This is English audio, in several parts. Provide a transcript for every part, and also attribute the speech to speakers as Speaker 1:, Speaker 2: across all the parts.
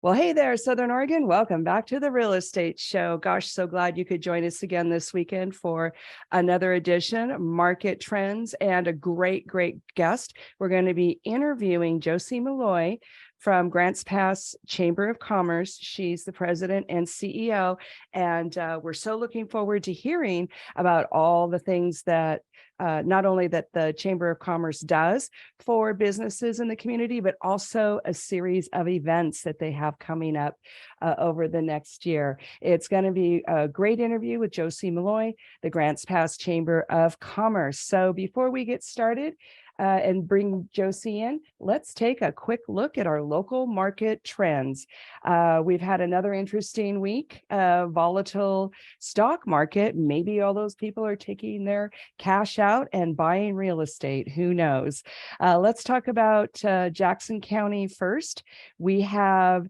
Speaker 1: Well, hey there, Southern Oregon. Welcome back to the Real Estate Show. Gosh, so glad you could join us again this weekend for another edition, Market Trends, and a great guest. We're going to be interviewing Josie Molloy from Grants Pass Chamber of Commerce. She's the president and CEO, and we're so looking forward to hearing about all the things that not only that the Chamber of Commerce does for businesses in the community, but also a series of events that they have coming up over the next year. It's going to be a great interview with Josie Malloy, the Grants Pass Chamber of Commerce. So before we get started, and bring Josie in, let's take a quick look at our local market trends. We've had another interesting week, volatile stock market. Maybe all those people are taking their cash out and buying real estate. Who knows? Let's talk about Jackson County first. We have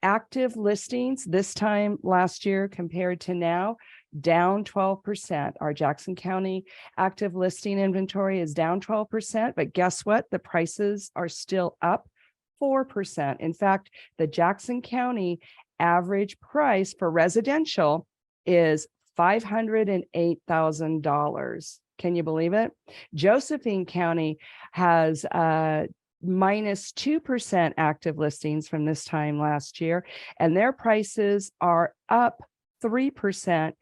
Speaker 1: active listings this time last year compared to now, down 12%. Our Jackson County active listing inventory is down 12%, but guess what? The prices are still up 4%. In fact, the Jackson County average price for residential is $508,000. Can you believe it? Josephine County has minus 2% active listings from this time last year, and their prices are up 3%.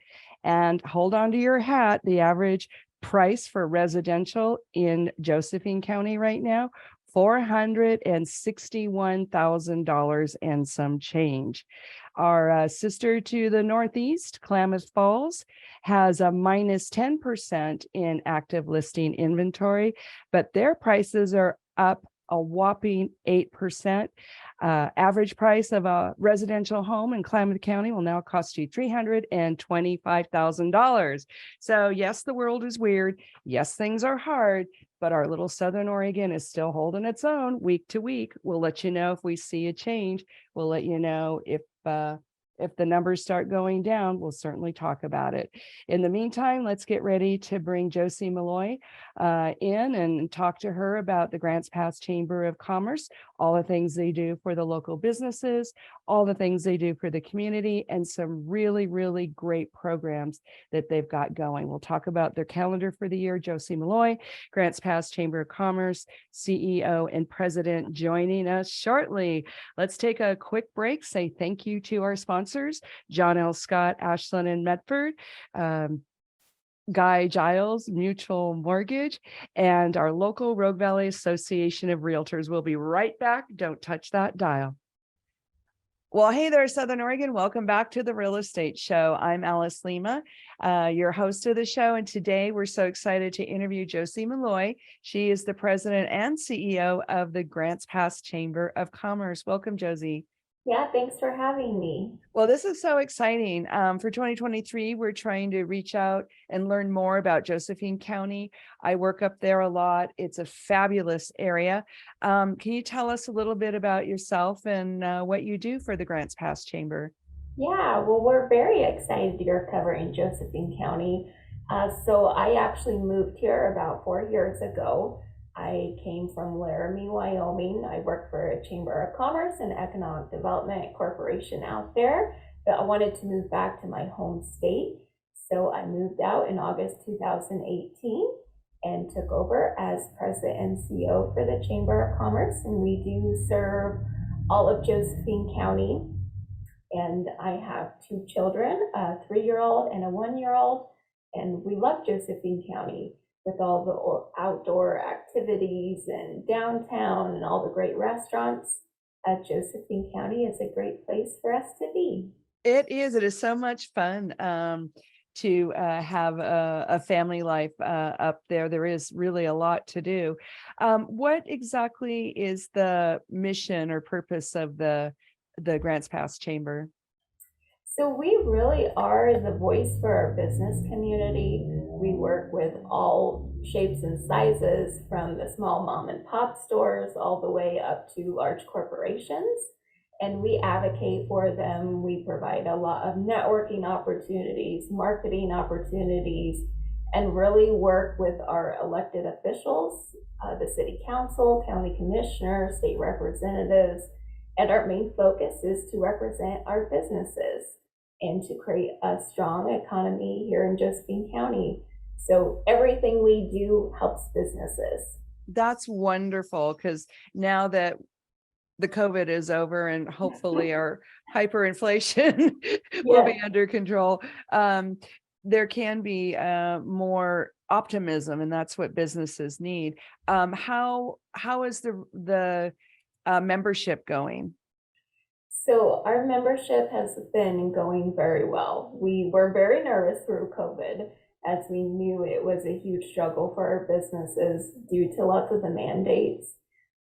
Speaker 1: And hold on to your hat, the average price for residential in Josephine County right now, $461,000 and some change. Our sister to the northeast, Klamath Falls, has a minus 10% in active listing inventory, but their prices are up a whopping 8%. Average price of a residential home in Klamath County will now cost you $325,000. So yes, the world is weird. Yes, things are hard, but our little Southern Oregon is still holding its own week to week. We'll let you know if we see a change. We'll let you know if the numbers start going down. We'll certainly talk about it. In the meantime, let's get ready to bring Josie Malloy in and talk to her about the Grants Pass Chamber of Commerce, all the things they do for the local businesses, all the things they do for the community, and some really great programs that they've got going. We'll talk about their calendar for the year. Josie Malloy, Grants Pass Chamber of Commerce, CEO and president, joining us shortly. Let's take a quick break, say thank you to our sponsors, John L. Scott, Ashland and Medford, Guy Giles Mutual Mortgage, and our local Rogue Valley Association of Realtors. We'll be right back. Don't touch that dial. Well, hey there, Southern Oregon. Welcome back to the Real Estate Show. I'm Alice Lema, your host of the show. And today we're so excited to interview Josie Malloy. She is the president and CEO of the Grants Pass Chamber of Commerce. Welcome, Josie.
Speaker 2: Yeah, thanks for having me.
Speaker 1: Well, this is so exciting. For 2023, we're trying to reach out and learn more about Josephine County. I work up there a lot. It's a fabulous area. Can you tell us a little bit about yourself and what you do for the Grants Pass Chamber?
Speaker 2: Yeah, well, we're very excited you're covering Josephine County. So I actually moved here about 4 years ago. I came from Laramie, Wyoming. I worked for a Chamber of Commerce and Economic Development Corporation out there, but I wanted to move back to my home state. So I moved out in August 2018 and took over as president and CEO for the Chamber of Commerce. And we do serve all of Josephine County. And I have 2 children, a 3-year-old and a 1-year-old. And we love Josephine County, with all the outdoor activities and downtown and all the great restaurants. Josephine County is a great place for us to be.
Speaker 1: It is. It is so much fun to have a family life up there. There is really a lot to do. What exactly is the mission or purpose of the Grants Pass Chamber?
Speaker 2: So we really are the voice for our business community. We work with all shapes and sizes, from the small mom and pop stores all the way up to large corporations. And we advocate for them. We provide a lot of networking opportunities, marketing opportunities, and really work with our elected officials, the city council, county commissioners, state representatives, And our main focus is to represent our businesses and to create a strong economy here in Josephine County. So everything we do helps businesses.
Speaker 1: That's wonderful, because now that the COVID is over and hopefully our hyperinflation will be
Speaker 2: Yes.
Speaker 1: under control, there can be more optimism, and that's what businesses need. How is the membership going?
Speaker 2: So our membership has been going very well. We were very nervous through COVID as we knew it was a huge struggle for our businesses due to lots of the mandates.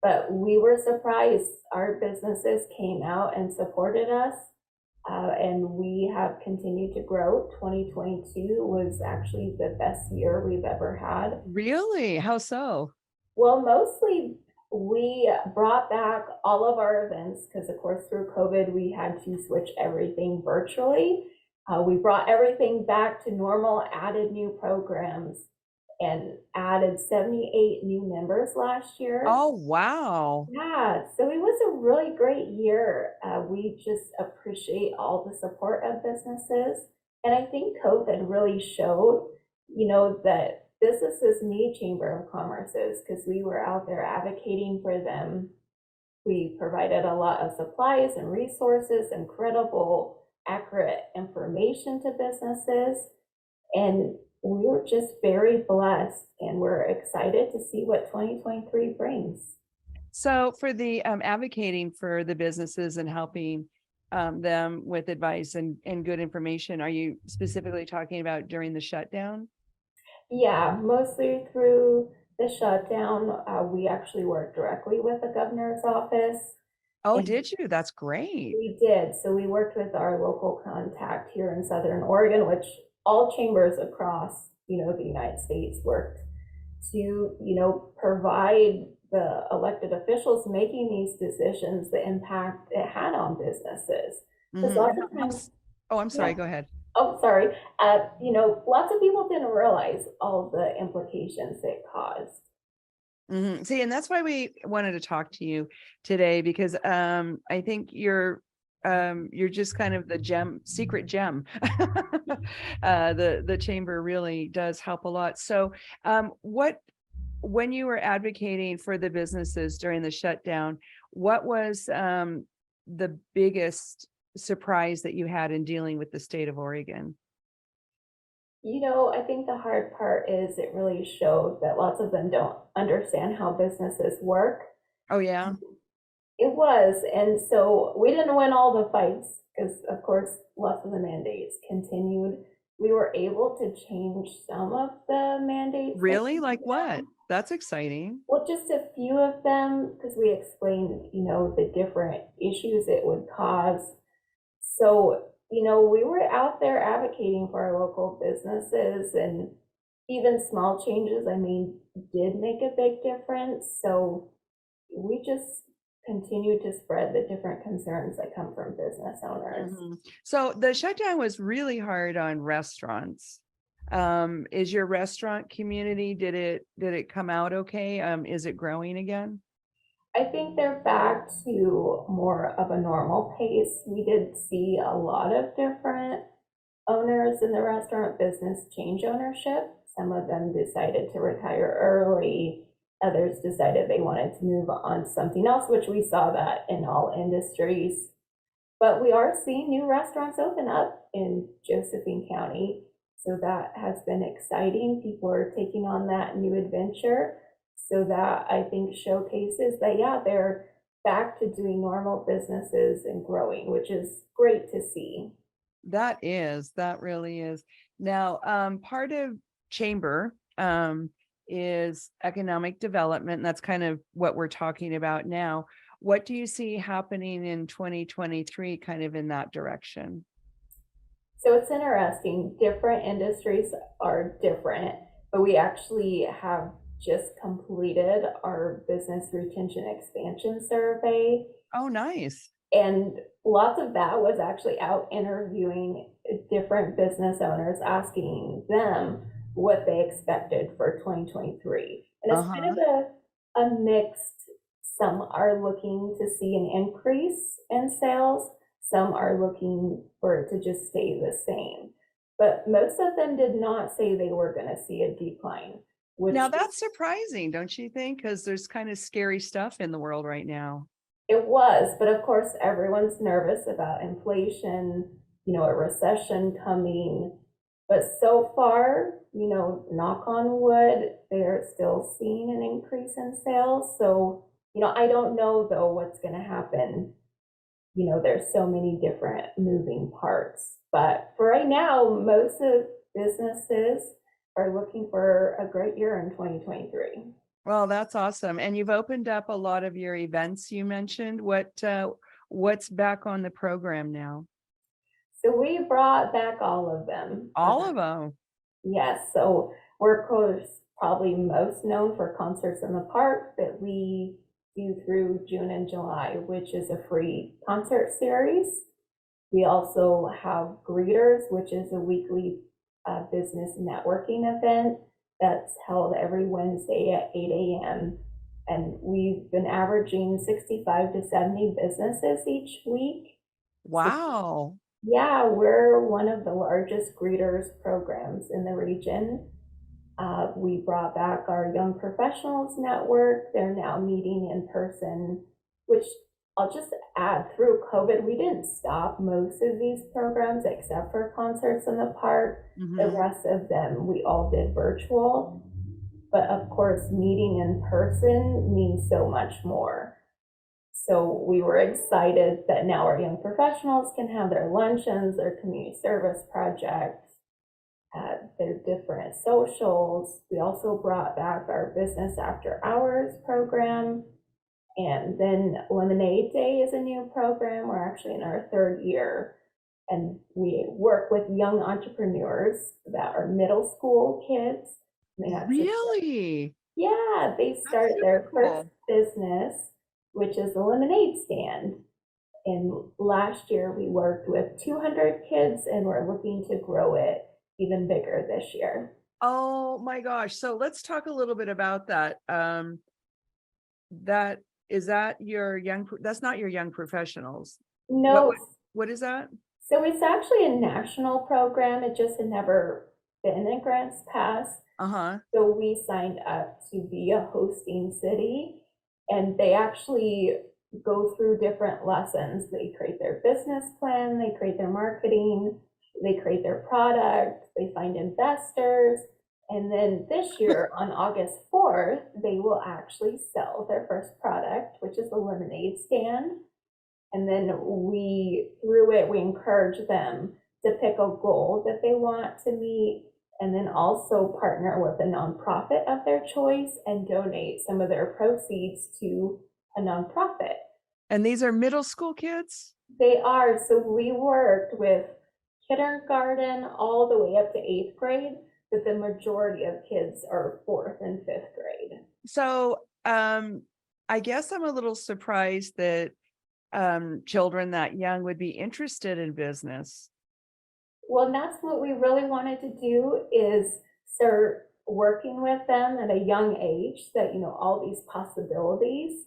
Speaker 2: But we were surprised. Our businesses came out and supported us, and we have continued to grow. 2022 was actually the best year we've ever had.
Speaker 1: Really? How so?
Speaker 2: Well, mostly we brought back all of our events because, of course, through COVID, we had to switch everything virtually. We brought everything back to normal, added new programs, and added 78 new members last year.
Speaker 1: Oh, wow.
Speaker 2: Yeah, so it was a really great year. We just appreciate all the support of businesses. And I think COVID really showed, that businesses need Chamber of Commerce's because we were out there advocating for them. We provided a lot of supplies and resources, incredible, accurate information to businesses. And we were just very blessed, and we're excited to see what 2023 brings.
Speaker 1: So for the advocating for the businesses and helping them with advice and good information, are you specifically talking about during the shutdown?
Speaker 2: Yeah, mostly through the shutdown. We actually worked directly with the governor's office.
Speaker 1: Oh, did you? That's great.
Speaker 2: We did. So we worked with our local contact here in Southern Oregon, which all chambers across, the United States worked to, provide the elected officials making these decisions the impact it had on businesses. Because lots of times,
Speaker 1: I'm sorry, go ahead.
Speaker 2: Oh, sorry. Lots of people didn't realize all the implications it caused.
Speaker 1: See, and that's why we wanted to talk to you today, because I think you're just kind of the secret gem. The chamber really does help a lot. So when you were advocating for the businesses during the shutdown, what was the biggest surprise that you had in dealing with the state of Oregon?
Speaker 2: I think the hard part is it really showed that lots of them don't understand how businesses work.
Speaker 1: Oh, yeah.
Speaker 2: It was. And so we didn't win all the fights because, of course, lots of the mandates continued. We were able to change some of the mandates.
Speaker 1: Really? Like what? That's exciting.
Speaker 2: Well, just a few of them, because we explained, the different issues it would cause. So, we were out there advocating for our local businesses, and even small changes, did make a big difference. So we just continue to spread the different concerns that come from business owners.
Speaker 1: So the shutdown was really hard on restaurants. Is your restaurant community, did it come out okay? Is it growing again?
Speaker 2: I think they're back to more of a normal pace. We did see a lot of different owners in the restaurant business change ownership. Some of them decided to retire early. Others decided they wanted to move on to something else, which we saw that in all industries. But we are seeing new restaurants open up in Josephine County. So that has been exciting. People are taking on that new adventure. So that, I think, showcases that, yeah, they're back to doing normal businesses and growing, which is great to see.
Speaker 1: That really is. Now, part of chamber is economic development, and that's kind of what we're talking about now. What do you see happening in 2023 kind of in that direction?
Speaker 2: So it's interesting. Different industries are different, but we actually have just completed our business retention expansion survey.
Speaker 1: Oh, nice.
Speaker 2: And lots of that was actually out interviewing different business owners, asking them what they expected for 2023. And it's kind of a mixed Some are looking to see an increase in sales. Some are looking for it to just stay the same. But most of them did not say they were going to see a decline.
Speaker 1: Now that's surprising, don't you think? Because there's kind of scary stuff in the world right now.
Speaker 2: It was, but of course, everyone's nervous about inflation, a recession coming. But so far, knock on wood, they're still seeing an increase in sales. So, I don't know though what's going to happen. There's so many different moving parts. But for right now, most of businesses are looking for a great year in 2023.
Speaker 1: Well, that's awesome. And you've opened up a lot of your events you mentioned. What's back on the program now?
Speaker 2: So we brought back all of them.
Speaker 1: All of them?
Speaker 2: Yes. So we're, of course, probably most known for Concerts in the Park that we do through June and July, which is a free concert series. We also have Greeters, which is a weekly business networking event that's held every Wednesday at 8 a.m. And we've been averaging 65 to 70 businesses each week.
Speaker 1: Wow.
Speaker 2: So, yeah, we're one of the largest greeters programs in the region. We brought back our Young Professionals Network. They're now meeting in person, which I'll just add, through COVID, we didn't stop most of these programs except for Concerts in the Park. Mm-hmm. The rest of them, we all did virtual. But of course, meeting in person means so much more. So we were excited that now our young professionals can have their luncheons, their community service projects, their different socials. We also brought back our business after hours program. And then Lemonade Day is a new program. We're actually in our third year. And we work with young entrepreneurs that are middle school kids.
Speaker 1: Really?
Speaker 2: Yeah, they start their first business, which is a lemonade stand. And last year we worked with 200 kids and we're looking to grow it even bigger this year.
Speaker 1: Oh my gosh. So let's talk a little bit about that. That's not your young professionals.
Speaker 2: No.
Speaker 1: What is that?
Speaker 2: So it's actually a national program. It just had never been in Grants Pass.
Speaker 1: Uh-huh.
Speaker 2: So we signed up to be a hosting city, and they actually go through different lessons. They create their business plan, they create their marketing, they create their product, they find investors. And then this year on August 4th, they will actually sell their first product, which is a lemonade stand. And then through it, we encourage them to pick a goal that they want to meet, and then also partner with a nonprofit of their choice and donate some of their proceeds to a nonprofit.
Speaker 1: And these are middle school kids?
Speaker 2: They are. So we worked with kindergarten all the way up to 8th grade, but the majority of kids are 4th and 5th grade.
Speaker 1: So I guess I'm a little surprised that children that young would be interested in business.
Speaker 2: Well, and that's what we really wanted to do, is start working with them at a young age, that, all these possibilities.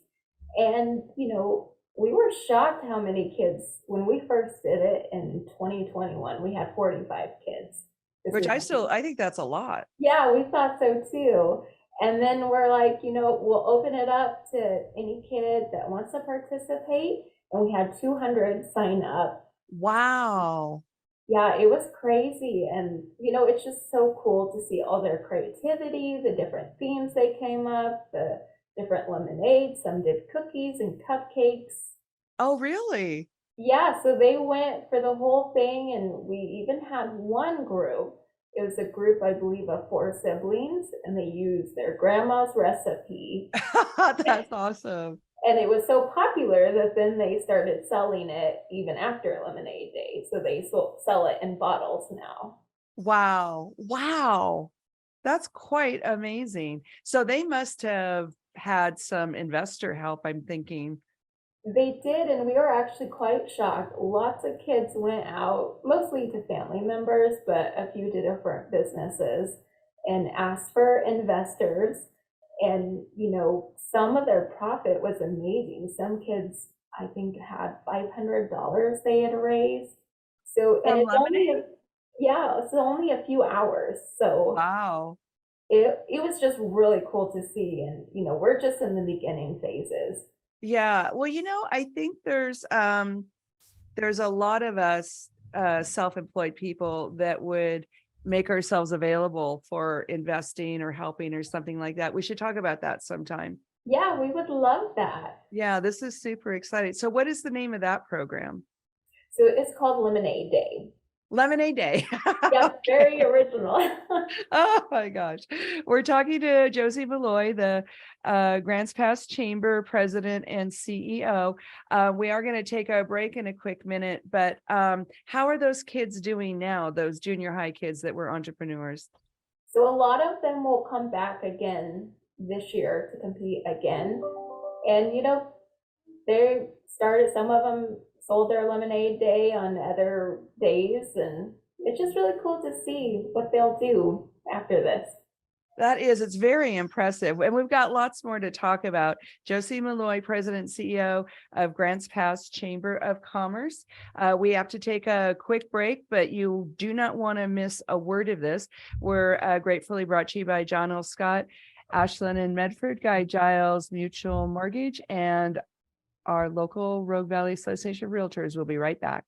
Speaker 2: And, we were shocked how many kids, when we first did it in 2021, we had 45 kids.
Speaker 1: Which I think that's a lot.
Speaker 2: Yeah, we thought so too. And then we're like, we'll open it up to any kid that wants to participate. And we had 200 sign up.
Speaker 1: Wow.
Speaker 2: Yeah, it was crazy. And, it's just so cool to see all their creativity, the different themes they came up, the different lemonades. Some did cookies and cupcakes.
Speaker 1: Oh, really?
Speaker 2: Yeah, so they went for the whole thing. And we even had one group. It was a group, I believe, of 4 siblings, and they used their grandma's recipe.
Speaker 1: That's awesome.
Speaker 2: And it was so popular that then they started selling it even after Lemonade Day. So they sell it in bottles now.
Speaker 1: Wow. Wow. That's quite amazing. So they must have had some investor help, I'm thinking.
Speaker 2: They did, and we were actually quite shocked. Lots of kids went out, mostly to family members, but a few to different businesses, and asked for investors. And, some of their profit was amazing. Some kids, I think, had $500 they had raised. So, and
Speaker 1: From
Speaker 2: it's
Speaker 1: lemonade?
Speaker 2: it's only a few hours. So
Speaker 1: Wow.
Speaker 2: it was just really cool to see. And, we're just in the beginning phases.
Speaker 1: Yeah. Well, I think there's a lot of us self-employed people that would make ourselves available for investing or helping or something like that. We should talk about that sometime.
Speaker 2: Yeah, we would love that.
Speaker 1: Yeah, this is super exciting. So what is the name of that program?
Speaker 2: So it's called Lemonade Day.
Speaker 1: Lemonade Day.
Speaker 2: Yep, very original.
Speaker 1: Oh my gosh. We're talking to Josie Molloy, the Grants Pass Chamber President and CEO. We are going to take a break in a quick minute, but how are those kids doing now, those junior high kids that were entrepreneurs?
Speaker 2: So a lot of them will come back again this year to compete again. And, they started, some of them sold their lemonade day on other days. And it's just really cool to see what they'll do after this.
Speaker 1: It's very impressive. And we've got lots more to talk about. Josie Malloy, President and CEO of Grants Pass Chamber of Commerce. We have to take a quick break, but you do not want to miss a word of this. We're gratefully brought to you by John L. Scott, Ashland and Medford, Guy Giles Mutual Mortgage, and our local Rogue Valley Association of Realtors. We'll be right back.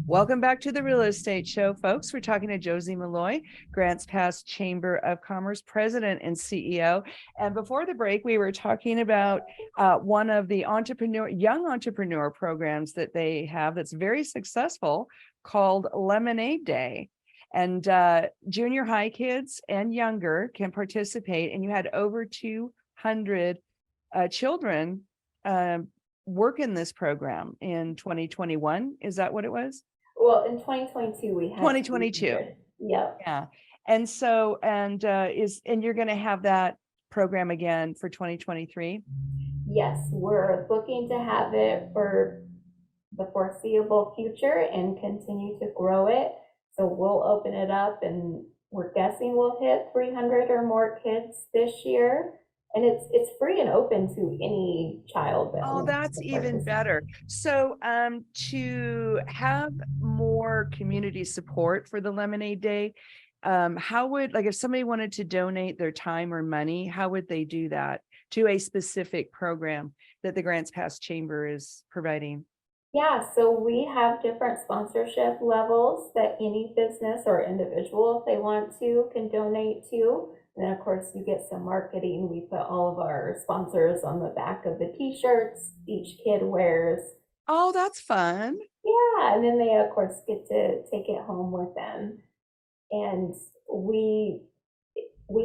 Speaker 1: Welcome back to the Real Estate Show, folks. We're talking to Josie Molloy, Grants Pass Chamber of Commerce President and CEO. And before the break, we were talking about one of the young entrepreneur programs that they have that's very successful called Lemonade Day. And junior high kids and younger can participate. And you had over 200 children work in this program in 2021. Is that what it was?
Speaker 2: Well, in 2022, we had
Speaker 1: 2022.
Speaker 2: Yep.
Speaker 1: Yeah. And so, and you're going to have that program again for 2023?
Speaker 2: Yes, we're looking to have it for the foreseeable future and continue to grow it. So we'll open it up, and we're guessing we'll hit 300 or more kids this year. And it's free and open to any child.
Speaker 1: Oh, that's even better. So to have more community support for the Lemonade Day, how would, if somebody wanted to donate their time or money, how would they do that to a specific program that the Grants Pass Chamber is providing?
Speaker 2: Yeah, so we have different sponsorship levels that any business or individual, if they want to, can donate to. And then, of course, you get some marketing. We put all of our sponsors on the back of the t-shirts each kid wears.
Speaker 1: Oh, that's fun.
Speaker 2: Yeah, and then they, of course, get to take it home with them. And we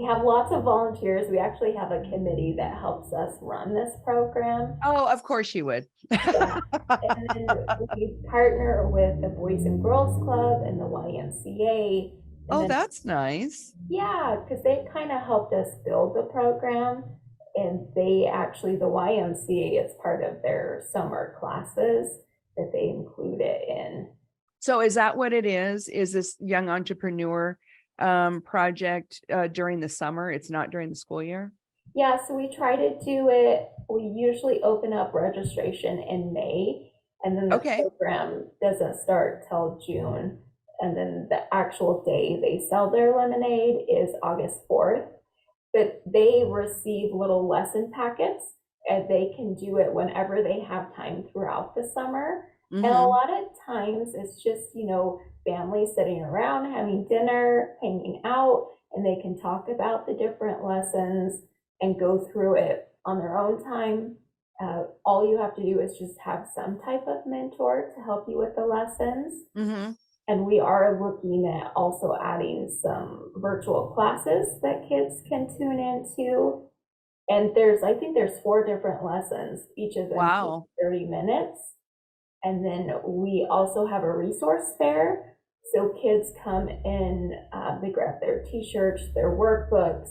Speaker 2: have lots of volunteers. We actually have a committee that helps us run this program.
Speaker 1: Oh, of course you would.
Speaker 2: Yeah. And then we partner with the Boys and Girls Club and the YMCA.
Speaker 1: Oh, that's nice.
Speaker 2: Yeah, because they kind of helped us build the program, and they actually, the YMCA is part of their summer classes that they include it in.
Speaker 1: So is that what it is? Is this young entrepreneur project during the summer? It's not during the school year?
Speaker 2: Yeah, so we try to do it. We usually open up registration in May, and then the program doesn't start till June. And then the actual day they sell their lemonade is August 4th. But they receive little lesson packets, and they can do it whenever they have time throughout the summer. Mm-hmm. And a lot of times it's just, families sitting around having dinner, hanging out, and they can talk about the different lessons and go through it on their own time. All you have to do is just have some type of mentor to help you with the lessons. Mm-hmm. And we are looking at also adding some virtual classes that kids can tune into. And I think there's 4 different lessons, each of them 30 minutes. And then we also have a resource fair. So kids come in, they grab their t-shirts, their workbooks.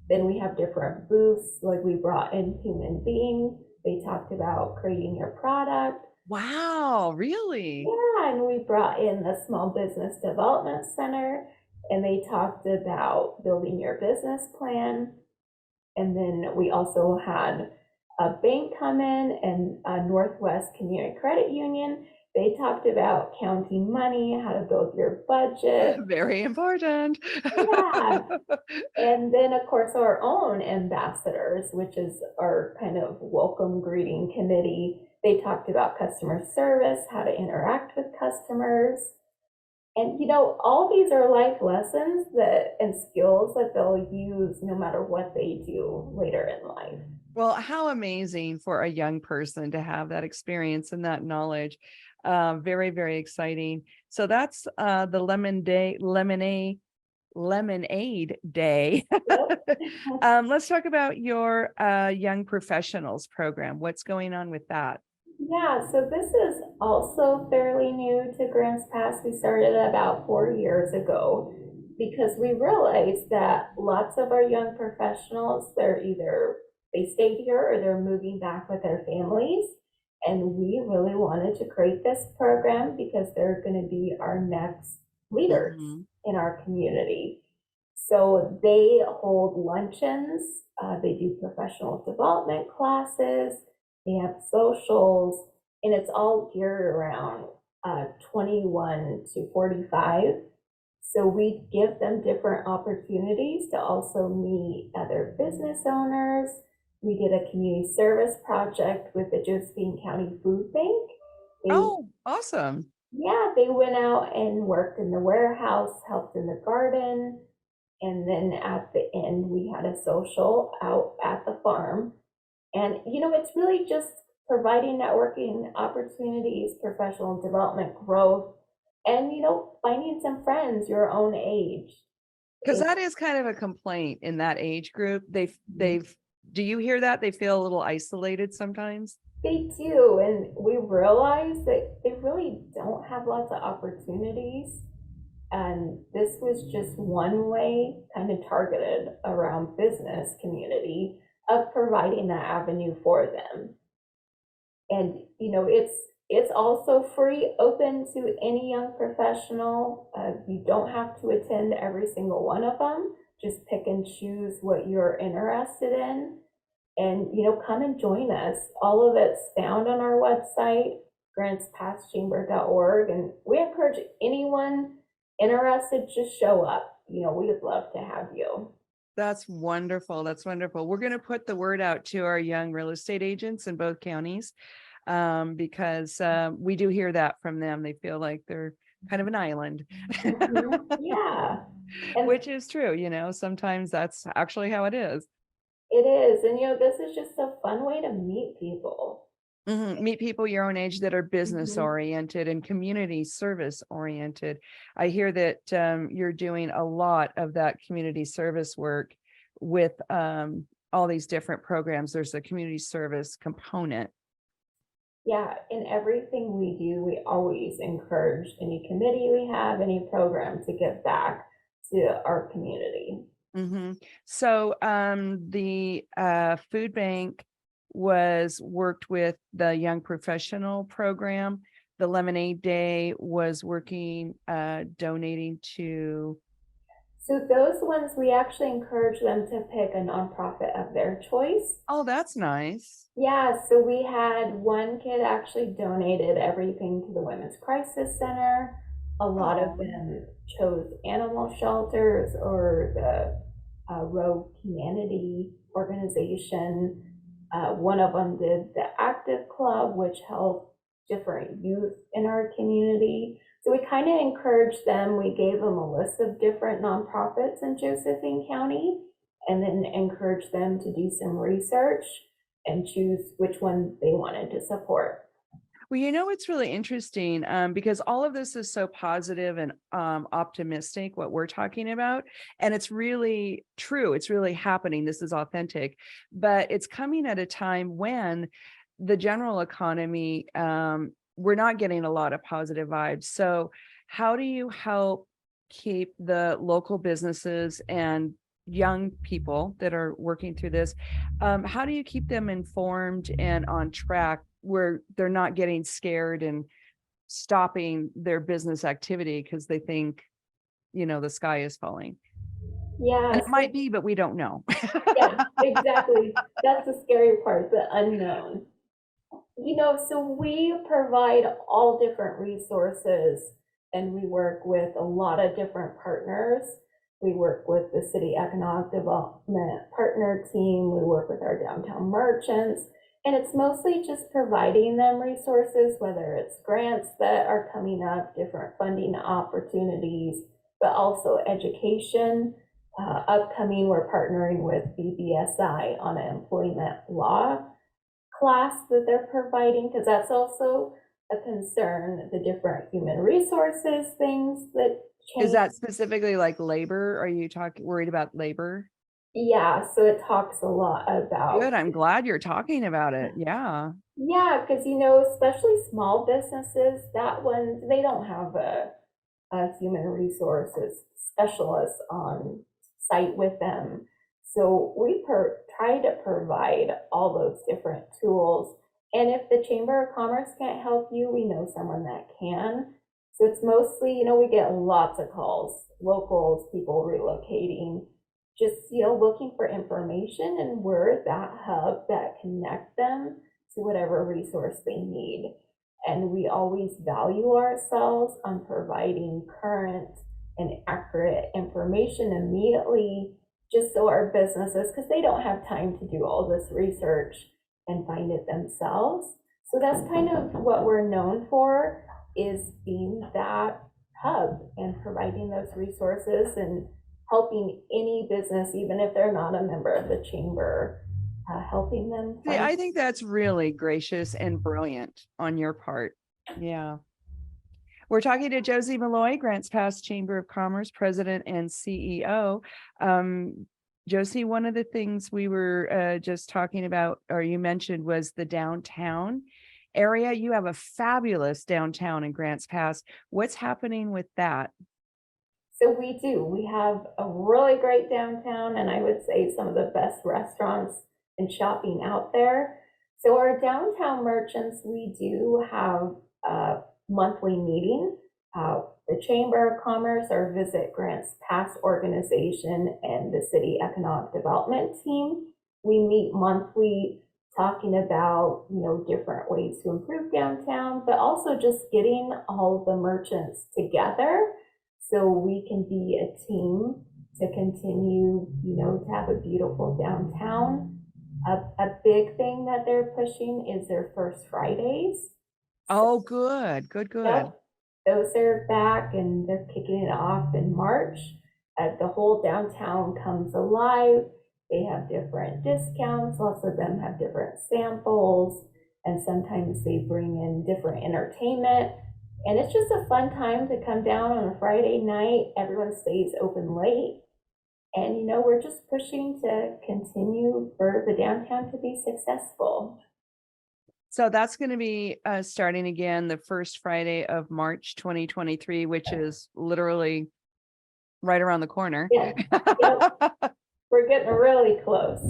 Speaker 2: Then we have different booths, like we brought in Human Being. They talked about creating your product.
Speaker 1: Wow, really?
Speaker 2: Yeah, and we brought in the Small Business Development Center, and they talked about building your business plan. And then we also had a bank come in, and Northwest Community Credit Union. They talked about counting money, how to build your budget.
Speaker 1: Very important.
Speaker 2: Yeah. And then, of course, our own ambassadors, which is our kind of welcome greeting committee. They talked about customer service, how to interact with customers. And, all these are life lessons and skills that they'll use no matter what they do later in life.
Speaker 1: Well, how amazing for a young person to have that experience and that knowledge. Very, very exciting. So that's the lemonade day.
Speaker 2: Yep.
Speaker 1: Let's talk about your young professionals program. What's going on with that?
Speaker 2: Yeah, so this is also fairly new to Grants Pass. We started about 4 years ago because we realized that lots of our young professionals, they stayed here or they're moving back with their families. And we really wanted to create this program because they're going to be our next leaders in our community. So they hold luncheons, they do professional development classes, they have socials, and it's all geared around 21 to 45. So we give them different opportunities to also meet other business owners. We did a community service project with the Josephine County Food Bank.
Speaker 1: Awesome.
Speaker 2: Yeah, they went out and worked in the warehouse, helped in the garden, and then at the end, we had a social out at the farm. And, it's really just providing networking opportunities, professional development growth, and, finding some friends your own age.
Speaker 1: Because that is kind of a complaint in that age group. Do you hear that? They feel a little isolated sometimes.
Speaker 2: They do. And we realize that they really don't have lots of opportunities. And this was just one way, kind of targeted around business community, of providing that avenue for them. And, it's also free, open to any young professional. You don't have to attend every single one of them. Just pick and choose what you're interested in. And, come and join us. All of it's found on our website, grantspasschamber.org. And we encourage anyone interested, just show up. We would love to have you.
Speaker 1: That's wonderful. That's wonderful. We're going to put the word out to our young real estate agents in both counties because we do hear that from them. They feel like they're kind of an island.
Speaker 2: Yeah.
Speaker 1: Which is true. Sometimes that's actually how it is.
Speaker 2: It is. And, this is just a fun way to meet people.
Speaker 1: Meet people your own age that are business oriented and community service oriented. I hear that you're doing a lot of that community service work with all these different programs. There's a community service component.
Speaker 2: Yeah, in everything we do, we always encourage any committee we have, any program to give back to our community.
Speaker 1: So the food bank was worked with the young professional program. The Lemonade Day was working, donating to.
Speaker 2: So those ones, we actually encourage them to pick a nonprofit of their choice.
Speaker 1: Oh, that's nice.
Speaker 2: Yeah, so we had one kid actually donated everything to the Women's Crisis Center. A lot of them chose animal shelters or the Rogue Humanity organization. One of them did the Active Club, which helped different youth in our community. So we kind of encouraged them. We gave them a list of different nonprofits in Josephine County and then encouraged them to do some research and choose which one they wanted to support.
Speaker 1: Well, it's really interesting because all of this is so positive and optimistic, what we're talking about. And it's really true. It's really happening. This is authentic, but it's coming at a time when the general economy, we're not getting a lot of positive vibes. So how do you help keep the local businesses and young people that are working through this? How do you keep them informed and on track where they're not getting scared and stopping their business activity because they think, the sky is falling?
Speaker 2: Yeah,
Speaker 1: And it might be, but we don't know.
Speaker 2: yeah, exactly. That's the scary part, the unknown. So we provide all different resources and we work with a lot of different partners. We work with the city economic development partner team. We work with our downtown merchants. And it's mostly just providing them resources, whether it's grants that are coming up, different funding opportunities, but also education. Upcoming, we're partnering with BBSI on an employment law class that they're providing, because that's also a concern, the different human resources things that change.
Speaker 1: Is that specifically like labor? Are you worried about labor?
Speaker 2: Yeah, so it talks a lot about.
Speaker 1: Good. I'm glad you're talking about it. Yeah.
Speaker 2: Yeah, because especially small businesses, that one, they don't have a human resources specialist on site with them. So we try to provide all those different tools. And if the Chamber of Commerce can't help you, we know someone that can. So it's mostly, we get lots of calls, locals, people relocating, just, looking for information, and we're that hub that connect them to whatever resource they need. And we always value ourselves on providing current and accurate information immediately, just so our businesses, because they don't have time to do all this research and find it themselves. So that's kind of what we're known for, is being that hub and providing those resources and helping any business, even if they're not a member of the chamber, helping them.
Speaker 1: See, I think that's really gracious and brilliant on your part. Yeah. We're talking to Josie Molloy, Grants Pass Chamber of Commerce President and CEO. Josie, one of the things we were just talking about, or you mentioned, was the downtown area. You have a fabulous downtown in Grants Pass. What's happening with that?
Speaker 2: So we do. We have a really great downtown, and I would say some of the best restaurants and shopping out there. So our downtown merchants, we do have a monthly meeting. The Chamber of Commerce, our Visit Grants Pass organization, and the City Economic Development team, we meet monthly talking about, different ways to improve downtown, but also just getting all of the merchants together so we can be a team to continue, to have a beautiful downtown. A big thing that they're pushing is their First Fridays.
Speaker 1: Oh, good.
Speaker 2: Yep. Those are back and they're kicking it off in March. The whole downtown comes alive. They have different discounts. Lots of them have different samples, and sometimes they bring in different entertainment. And it's just a fun time to come down on a Friday night. Everyone stays open late. And, we're just pushing to continue for the downtown to be successful.
Speaker 1: So that's going to be starting again the first Friday of March 2023, which is literally right around the corner.
Speaker 2: Yeah. We're getting really close.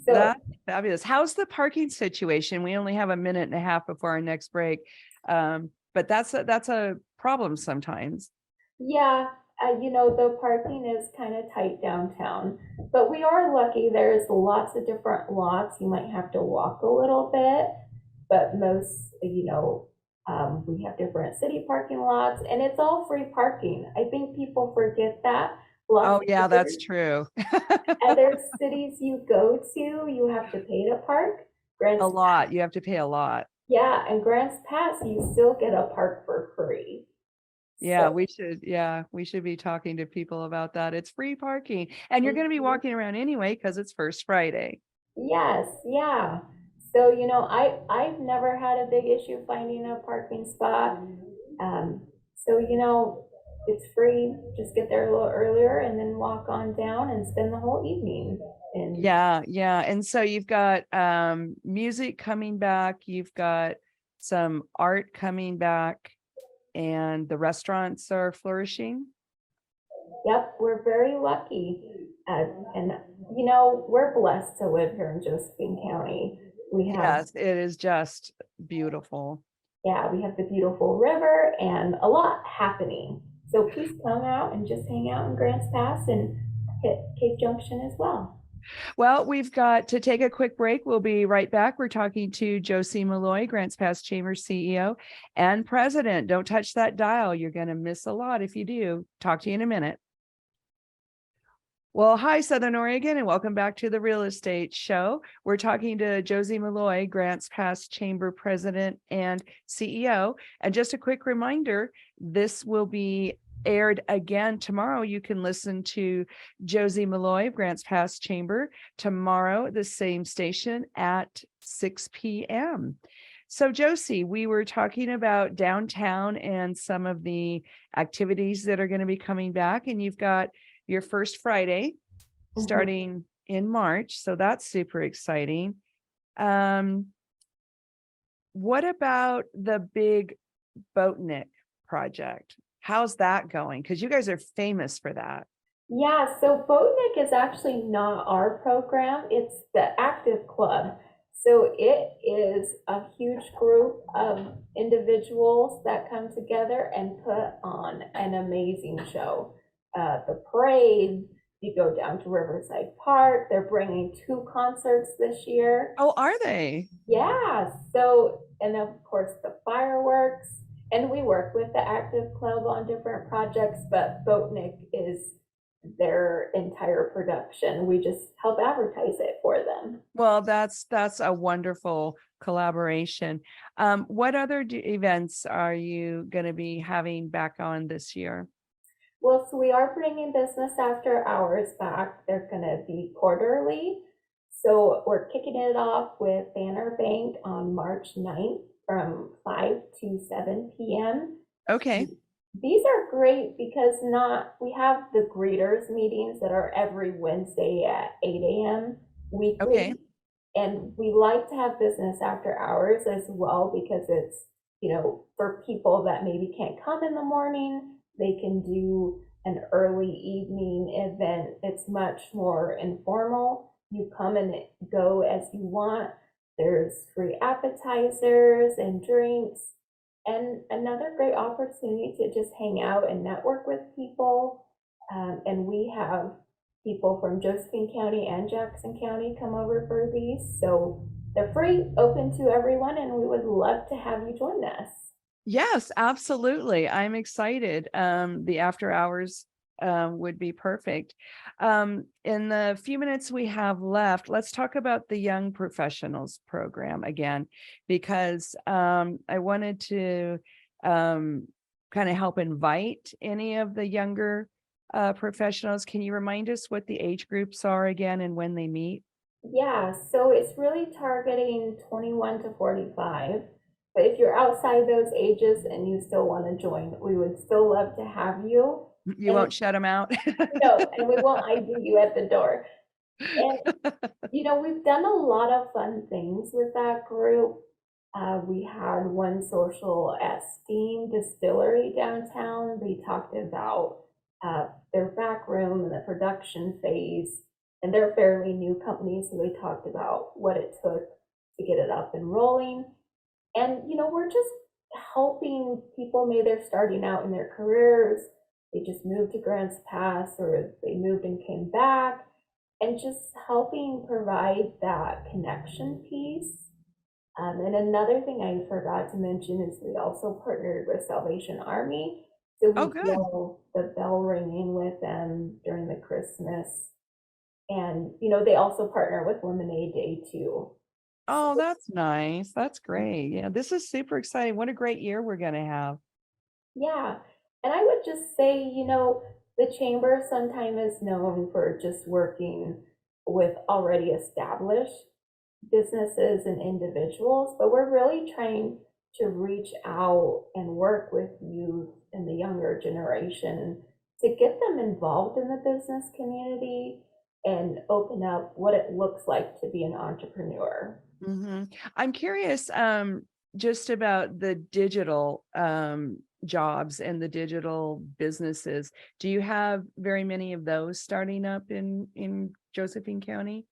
Speaker 2: So
Speaker 1: that's fabulous. How's the parking situation? We only have a minute and a half before our next break. But that's a problem sometimes. Yeah.
Speaker 2: The parking is kind of tight downtown, but we are lucky. There's lots of different lots. You might have to walk a little bit, but most, we have different city parking lots, and it's all free parking. I think people forget that.
Speaker 1: Oh, yeah, that's true.
Speaker 2: Other cities you go to, you have to pay to park.
Speaker 1: A lot. You have to pay a lot.
Speaker 2: Yeah, and Grants Pass, you still get a park for free.
Speaker 1: Yeah, we should be talking to people about that. It's free parking, and you're going to be walking around anyway because it's First Friday.
Speaker 2: Yes, yeah. So, I've never had a big issue finding a parking spot. So, it's free. Just get there a little earlier and then walk on down and spend the whole evening.
Speaker 1: Yeah. And so you've got music coming back. You've got some art coming back. And the restaurants are flourishing.
Speaker 2: Yep, we're very lucky. And, we're blessed to live here in Josephine County.
Speaker 1: Yes, it is just beautiful.
Speaker 2: Yeah, we have the beautiful river and a lot happening. So please come out and just hang out in Grants Pass and hit Cave Junction as well.
Speaker 1: Well, we've got to take a quick break. We'll be right back. We're talking to Josie Molloy, Grants Pass Chamber CEO and President. Don't touch that dial. You're going to miss a lot if you do. Talk to you in a minute. Well, hi, Southern Oregon, and welcome back to the Real Estate Show. We're talking to Josie Molloy, Grants Pass Chamber President and CEO. And just a quick reminder, this will be aired again tomorrow. You can listen to Josie Molloy of Grants Pass Chamber tomorrow, the same station at 6 p.m. So Josie, we were talking about downtown and some of the activities that are going to be coming back, and you've got your first Friday starting in March. So that's super exciting. What about the big Boatnik project? How's that going? Because you guys are famous for that.
Speaker 2: Yeah, so Boatnik is actually not our program, it's the Active Club. So it is a huge group of individuals that come together and put on an amazing show. The parade, you go down to Riverside Park, they're bringing 2 concerts this year.
Speaker 1: Oh, are they?
Speaker 2: Yeah, so, and of course the fireworks, and we work with the Active Club on different projects, but Boatnik is their entire production. We just help advertise it for them.
Speaker 1: Well, that's a wonderful collaboration. What other events are you going to be having back on this year?
Speaker 2: Well, so we are bringing Business After Hours back. They're going to be quarterly. So we're kicking it off with Banner Bank on March 9th from 5 to 7 p.m.
Speaker 1: Okay.
Speaker 2: These are great because we have the greeters meetings that are every Wednesday at 8 a.m. weekly.
Speaker 1: Okay.
Speaker 2: And we like to have Business After Hours as well because it's, for people that maybe can't come in the morning, they can do an early evening event. It's much more informal. You come and go as you want. There's free appetizers and drinks, and another great opportunity to just hang out and network with people. And we have people from Josephine County and Jackson County come over for these. So they're free, open to everyone, and we would love to have you join us.
Speaker 1: Yes, absolutely. I'm excited. The after hours would be perfect. In the few minutes we have left, let's talk about the Young Professionals Program again, because I wanted to kind of help invite any of the younger professionals. Can you remind us what the age groups are again and when they meet?
Speaker 2: Yeah, so it's really targeting 21 to 45. But if you're outside those ages and you still want to join, we would still love to have you.
Speaker 1: You won't shut them out?
Speaker 2: No, and we won't ID you at the door. And, we've done a lot of fun things with that group. We had one social esteem distillery downtown. They talked about their back room and the production phase. And they're a fairly new company, so they talked about what it took to get it up and rolling. And, we're just helping people, maybe they're starting out in their careers, they just moved to Grants Pass, or they moved and came back, and just helping provide that connection piece. And another thing I forgot to mention is we also partnered with Salvation Army. So we feel the bell ringing with them during the Christmas. And, they also partner with Lemonade Day too.
Speaker 1: Oh, that's nice. That's great. Yeah, this is super exciting. What a great year we're going to have.
Speaker 2: Yeah. And I would just say, the chamber sometimes is known for just working with already established businesses and individuals, but we're really trying to reach out and work with youth and the younger generation to get them involved in the business community and open up what it looks like to be an entrepreneur.
Speaker 1: Mm-hmm. I'm curious just about the digital jobs and the digital businesses. Do you have very many of those starting up in Josephine County?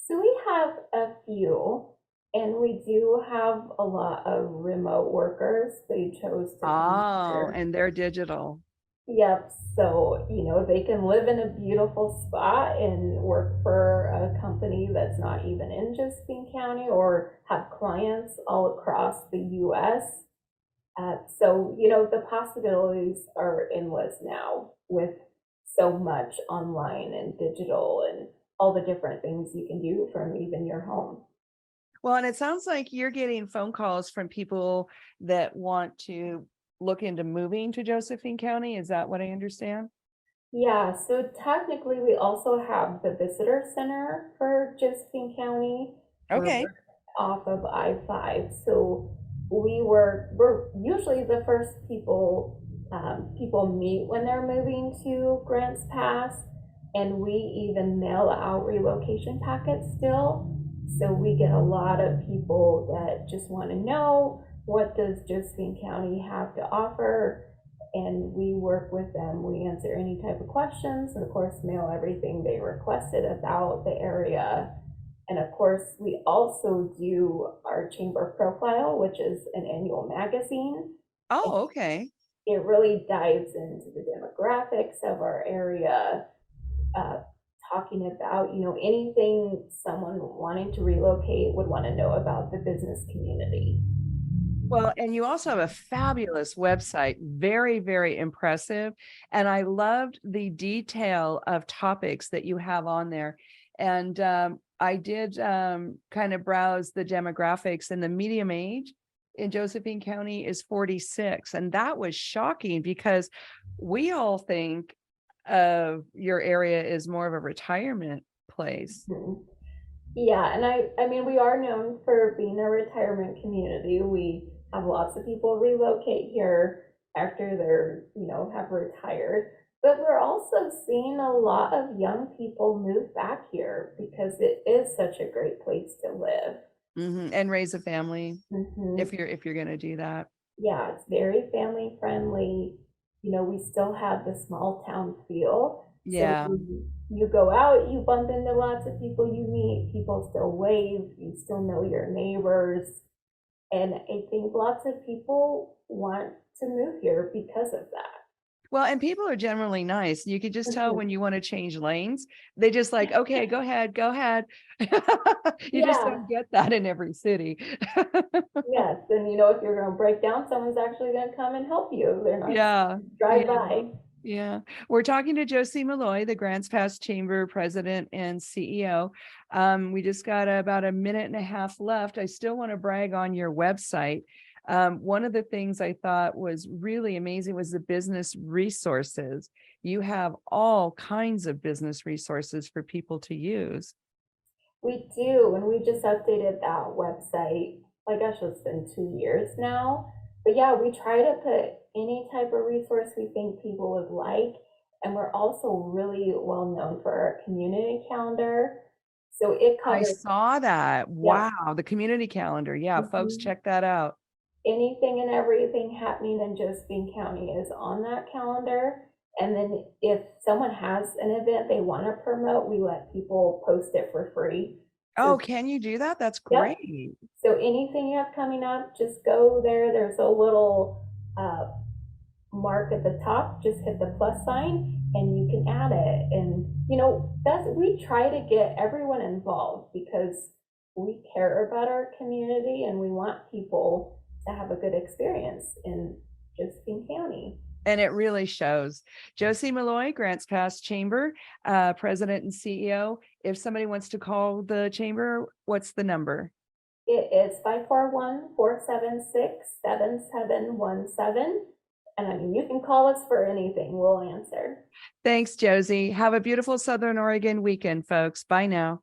Speaker 2: So we have a few, and we do have a lot of remote workers. They chose to
Speaker 1: and they're digital.
Speaker 2: Yep. So, they can live in a beautiful spot and work for a company that's not even in Josephine County or have clients all across the US. So, the possibilities are endless now with so much online and digital and all the different things you can do from even your home.
Speaker 1: Well, and it sounds like you're getting phone calls from people that want to look into moving to Josephine County. Is that what I understand?
Speaker 2: Yeah, so technically we also have the visitor center for Josephine County. We're
Speaker 1: Okay.
Speaker 2: off of I-5. So we're usually the first people meet when they're moving to Grants Pass, and we even mail out relocation packets still. So we get a lot of people that just want to know, what does Josephine County have to offer? And we work with them. We answer any type of questions, and of course mail everything they requested about the area. And of course, we also do our chamber profile, which is an annual magazine.
Speaker 1: Oh, okay.
Speaker 2: It really dives into the demographics of our area, uh, talking about, anything someone wanting to relocate would want to know about the business community.
Speaker 1: Well, and you also have a fabulous website, very, very impressive. And I loved the detail of topics that you have on there. And I did kind of browse the demographics, and the median age in Josephine County is 46. And that was shocking because we all think of your area as more of a retirement place.
Speaker 2: Mhm. Yeah, and I mean, we are known for being a retirement community. We have lots of people relocate here after they're, have retired. But we're also seeing a lot of young people move back here because it is such a great place to live.
Speaker 1: And raise a family
Speaker 2: Hmm.
Speaker 1: if you're going to do that.
Speaker 2: Yeah, it's very family friendly. We still have the small town feel. So
Speaker 1: Yeah.
Speaker 2: you go out, you bump into lots of people you meet, people still wave, you still know your neighbors. And I think lots of people want to move here because of that.
Speaker 1: Well, and people are generally nice. You could just tell
Speaker 2: Mhm.
Speaker 1: when you want to change lanes. They just like, okay, go ahead, go ahead. You just
Speaker 2: Yeah,
Speaker 1: don't get that in every city.
Speaker 2: yes. And if you're going to break down, someone's actually going to come and help you. They're not just
Speaker 1: Yeah.
Speaker 2: gonna drive
Speaker 1: Yeah.
Speaker 2: by.
Speaker 1: Yeah. We're talking to Josie Molloy, the Grants Pass Chamber President and CEO. We just got about a minute and a half left. I still want to brag on your website. One of the things I thought was really amazing was the business resources. You have all kinds of business resources for people to use.
Speaker 2: We do, and we just updated that website. I guess it's been 2 years now. But yeah, we try to put any type of resource we think people would like. And we're also really well known for our community calendar. So it
Speaker 1: I
Speaker 2: covers,
Speaker 1: saw that.
Speaker 2: yep,
Speaker 1: Wow. The community calendar. Yeah, folks,
Speaker 2: mhm,
Speaker 1: check that out.
Speaker 2: anything and everything happening in Josephine County is on that calendar. And then if someone has an event they want to promote, we let people post it for free. So,
Speaker 1: Oh, can you do that? That's
Speaker 2: yep.
Speaker 1: great.
Speaker 2: So anything you have coming up, just go there. There's a little uh, mark at the top. Just hit the plus sign, and you can add it. And we try to get everyone involved because we care about our community and we want people to have a good experience in Josephine County.
Speaker 1: And it really shows. Josie Malloy, Grants Pass Chamber, President and CEO. If somebody wants to call the chamber, what's the number?
Speaker 2: It is 541-476-7717. And I mean, you can call us for anything, we'll answer.
Speaker 1: Thanks, Josie. Have a beautiful Southern Oregon weekend, folks. Bye now.